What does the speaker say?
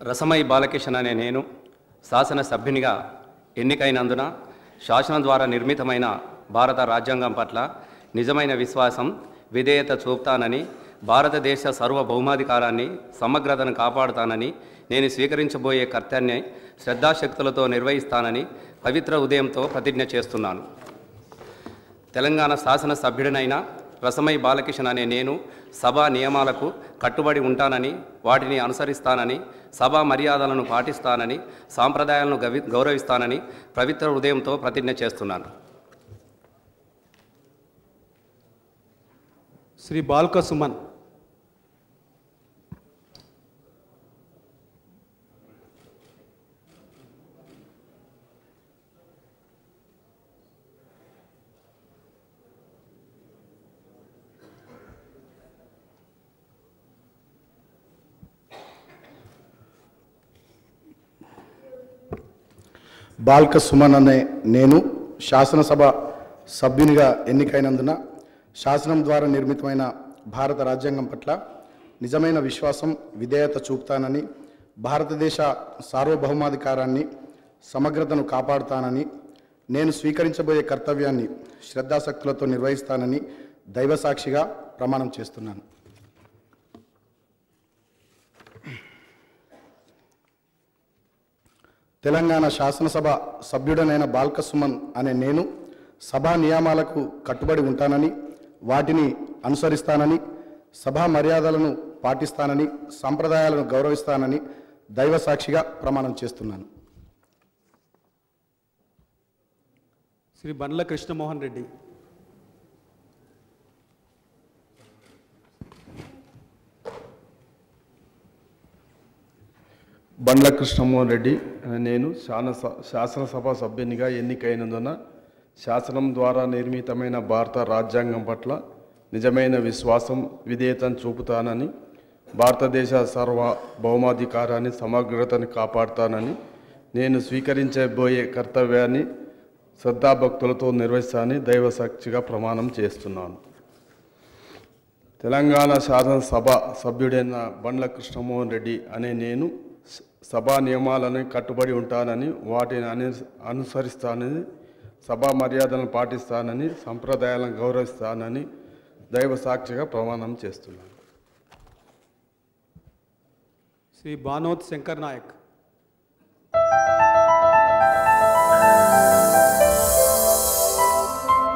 రసమై బాలకిషన్ అనే నేను శాసనసభ్యునిగా ఎన్నికైనందున శాసనం ద్వారా నిర్మితమైన భారత రాజ్యాంగం పట్ల నిజమైన విశ్వాసం, విధేయత చూపుతానని, భారతదేశ సార్వభౌమాధికారాన్ని, సమగ్రతను కాపాడుతానని, నేను స్వీకరించబోయే కర్తవ్యాన్ని శ్రద్ధాశక్తులతో నిర్వహిస్తానని పవిత్ర ఉదయంతో ప్రతిజ్ఞ చేస్తున్నాను. తెలంగాణ శాసనసభ్యుడినైన రసమై బాలకిషన్ అనే నేను సభా నియమాలకు కట్టుబడి ఉంటానని, వాటిని అనుసరిస్తానని, సభా మర్యాదలను పాటిస్తానని, సాంప్రదాయాలను గౌరవిస్తానని పవిత్ర హృదయంతో ప్రతిజ్ఞ చేస్తున్నాను. శ్రీ బాల్క సుమన్. బాల్క సుమన్ అనే నేను శాసనసభ సభ్యునిగా ఎన్నికైనందున శాసనం ద్వారా నిర్మితమైన భారత రాజ్యాంగం పట్ల నిజమైన విశ్వాసం, విధేయత చూపుతానని, భారతదేశ సార్వభౌమాధికారాన్ని, సమగ్రతను కాపాడుతానని, నేను స్వీకరించబోయే కర్తవ్యాన్ని శ్రద్ధాశక్తులతో నిర్వహిస్తానని దైవసాక్షిగా ప్రమాణం చేస్తున్నాను. తెలంగాణ శాసనసభ సభ్యుడనైన బాల్క సుమన్ అనే నేను సభా నియమాలకు కట్టుబడి ఉంటానని, వాటిని అనుసరిస్తానని, సభా మర్యాదలను పాటిస్తానని, సంప్రదాయాలను గౌరవిస్తానని దైవసాక్షిగా ప్రమాణం చేస్తున్నాను. శ్రీ బండ్ల కృష్ణమోహన్ రెడ్డి. బండ్ల కృష్ణమోహన్ రెడ్డి నేను శాసనసభ సభ్యునిగా ఎన్నికైనందున శాసనం ద్వారా నిర్మితమైన భారత రాజ్యాంగం పట్ల నిజమైన విశ్వాసం, విధేయతను చూపుతానని, భారతదేశ సార్వభౌమాధికారాన్ని, సమగ్రతను కాపాడుతానని, నేను స్వీకరించబోయే కర్తవ్యాన్ని శ్రద్ధాభక్తులతో నిర్వహిస్తానని దైవసాక్షిగా ప్రమాణం చేస్తున్నాను. తెలంగాణ శాసనసభ సభ్యుడైన బండ్ల కృష్ణమోహన్ రెడ్డి అనే నేను సభా నియమాలను కట్టుబడి ఉంటానని, వాటిని అనుసరిస్తానని, సభా మర్యాదలను పాటిస్తానని, సంప్రదాయాలను గౌరవిస్తానని దైవ సాక్షిగా ప్రమాణం చేస్తున్నాను. శ్రీ బానోత్ శంకర్ నాయక్.